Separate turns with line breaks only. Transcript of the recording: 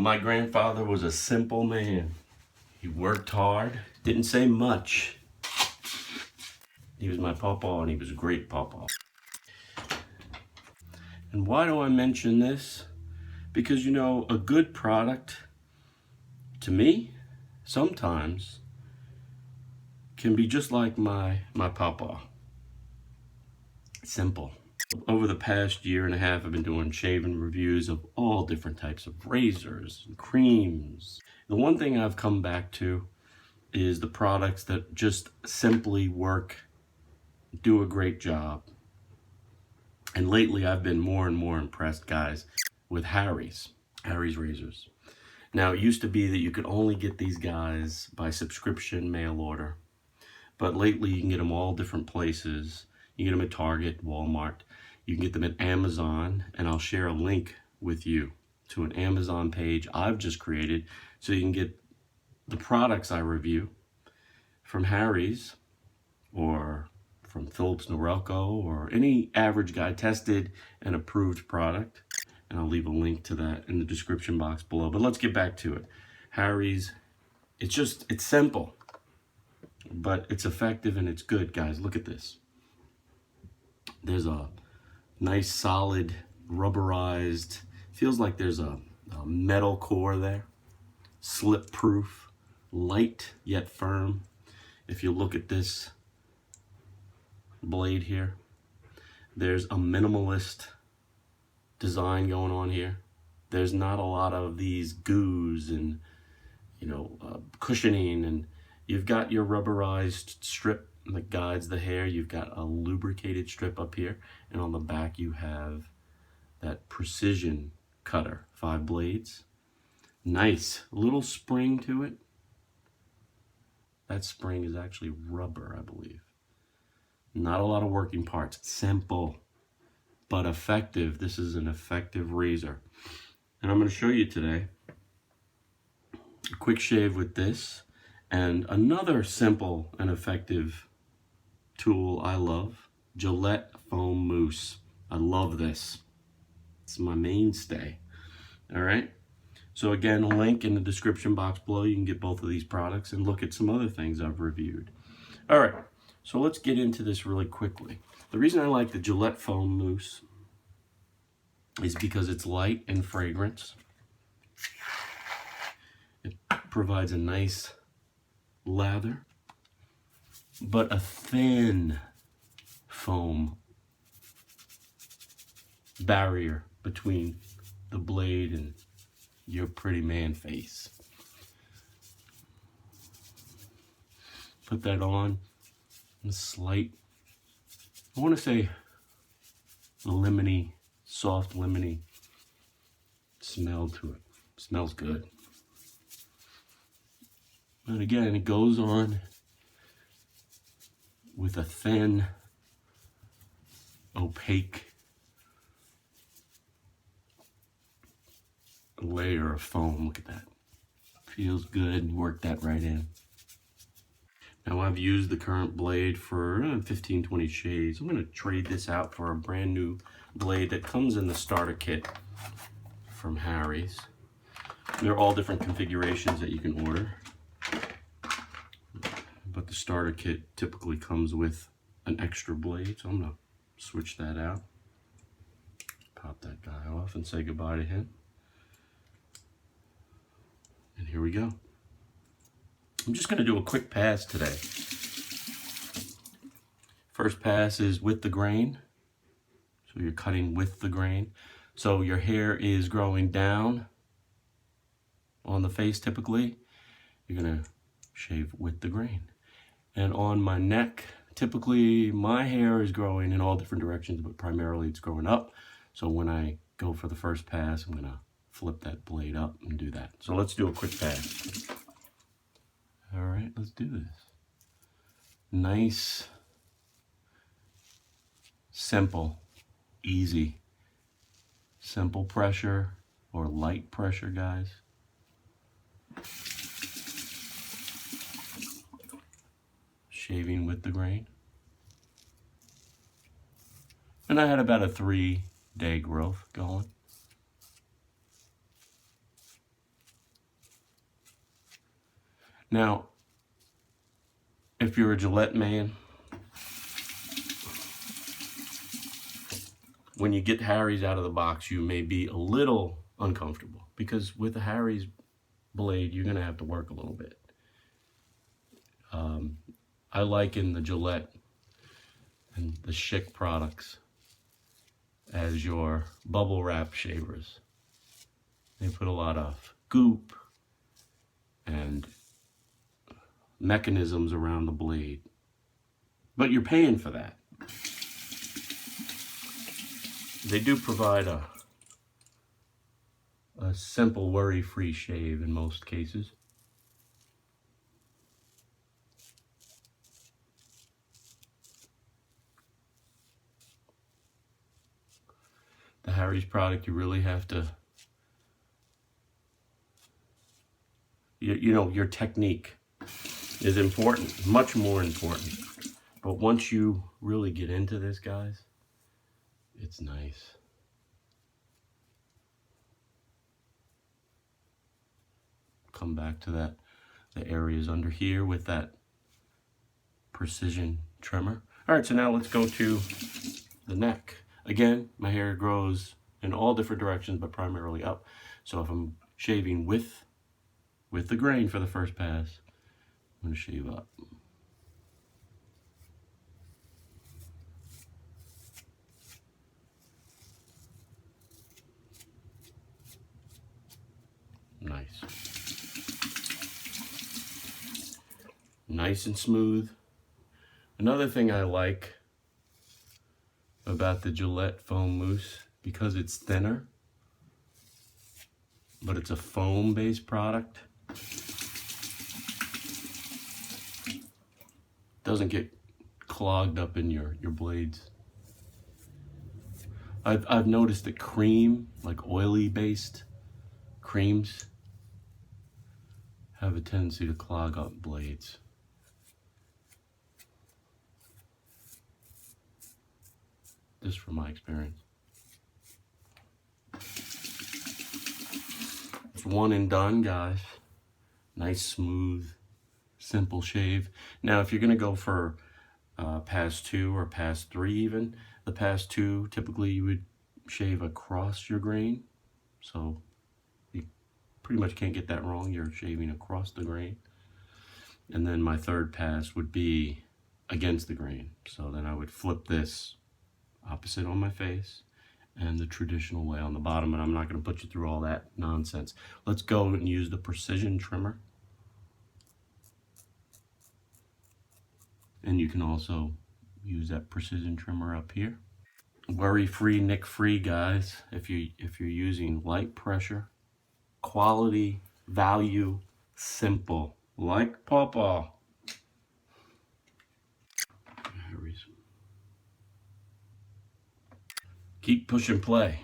My grandfather was a simple man. He worked hard, didn't say much. He was my pawpaw, and he was a great pawpaw. And why do I mention this? Because, you know, a good product, to me, sometimes can be just like my pawpaw. Simple. Over the past year and a half, I've been doing shaving reviews of all different types of razors and creams. The one thing I've come back to is the products that just simply work, do a great job. And lately I've been more and more impressed, guys, with Harry's razors. Now, it used to be that you could only get these guys by subscription mail order. But lately you can get them all different places. You can get them at Target, Walmart. You can get them at Amazon, and I'll share a link with you to an Amazon page I've just created so you can get the products I review from Harry's or from Philips Norelco or any average guy tested and approved product. And I'll leave a link to that in the description box below. But let's get back to it. Harry's, it's simple, but it's effective and it's good, guys. Look at this. There's a nice solid rubberized, feels like there's a metal core there. Slip proof, light yet firm. If you look at this blade here, there's a minimalist design going on here. There's not a lot of these goos and, you know, cushioning, and you've got your rubberized strip that guides the hair. You've got a lubricated strip up here, and on the back you have that precision cutter, 5 blades. Nice little spring to it. That spring is actually rubber, I believe. Not a lot of working parts. Simple but effective. This is an effective razor, and I'm going to show you today a quick shave with this and another simple and effective tool I love, Gillette foam mousse. I love this. It's my mainstay. All right. So again, a link in the description box below. You can get both of these products and look at some other things I've reviewed. All right. So let's get into this really quickly. The reason I like the Gillette foam mousse is because it's light and fragrance. It provides a nice lather, but a thin foam barrier between the blade and your pretty man face. Put that on, a slight, I want to say lemony, soft lemony smell to it. Smells good. And again, it goes on with a thin, opaque layer of foam. Look at that. Feels good. Work that right in. Now, I've used the current blade for 15, 20 shades. I'm going to trade this out for a brand new blade that comes in the starter kit from Harry's. They're all different configurations that you can order, but the starter kit typically comes with an extra blade, so I'm going to switch that out. Pop that guy off and say goodbye to him. And here we go. I'm just going to do a quick pass today. First pass is with the grain. So you're cutting with the grain. So your hair is growing down on the face typically. You're going to shave with the grain. And on my neck, typically my hair is growing in all different directions, but primarily it's growing up. So when I go for the first pass, I'm going to flip that blade up and do that. So let's do a quick pass. All right, let's do this. Nice, simple, easy. Simple pressure or light pressure, guys. Shaving with the grain. And I had about a 3-day growth going. Now, if you're a Gillette man, when you get Harry's out of the box, you may be a little uncomfortable because with the Harry's blade, you're gonna have to work a little bit. I liken the Gillette and the Schick products as your bubble wrap shavers. They put a lot of goop and mechanisms around the blade, but you're paying for that. They do provide a simple worry-free shave in most cases. The Harry's product, you really have to, you know, your technique is important, much more important. But once you really get into this, guys, it's nice. Come back to that, the areas under here with that precision trimmer. All right, so now let's go to the neck. Again, my hair grows in all different directions, but primarily up. So if I'm shaving with the grain for the first pass, I'm gonna shave up. Nice. Nice and smooth. Another thing I like about the Gillette foam mousse, because it's thinner, but it's a foam-based product, doesn't get clogged up in your blades. I've noticed that cream, like oily-based creams, have a tendency to clog up blades. Just from my experience. It's one and done, guys. Nice, smooth, simple shave. Now, if you're gonna go for pass 2 or pass 3 even, the pass 2, typically you would shave across your grain. So you pretty much can't get that wrong. You're shaving across the grain. And then my third pass would be against the grain. So then I would flip this opposite on my face and the traditional way on the bottom, and I'm not going to put you through all that nonsense. Let's go and use the precision trimmer. And you can also use that precision trimmer up here. Worry-free, nick-free, guys. If you're using light pressure, quality, value, simple, like Pawpaw. Keep push and play.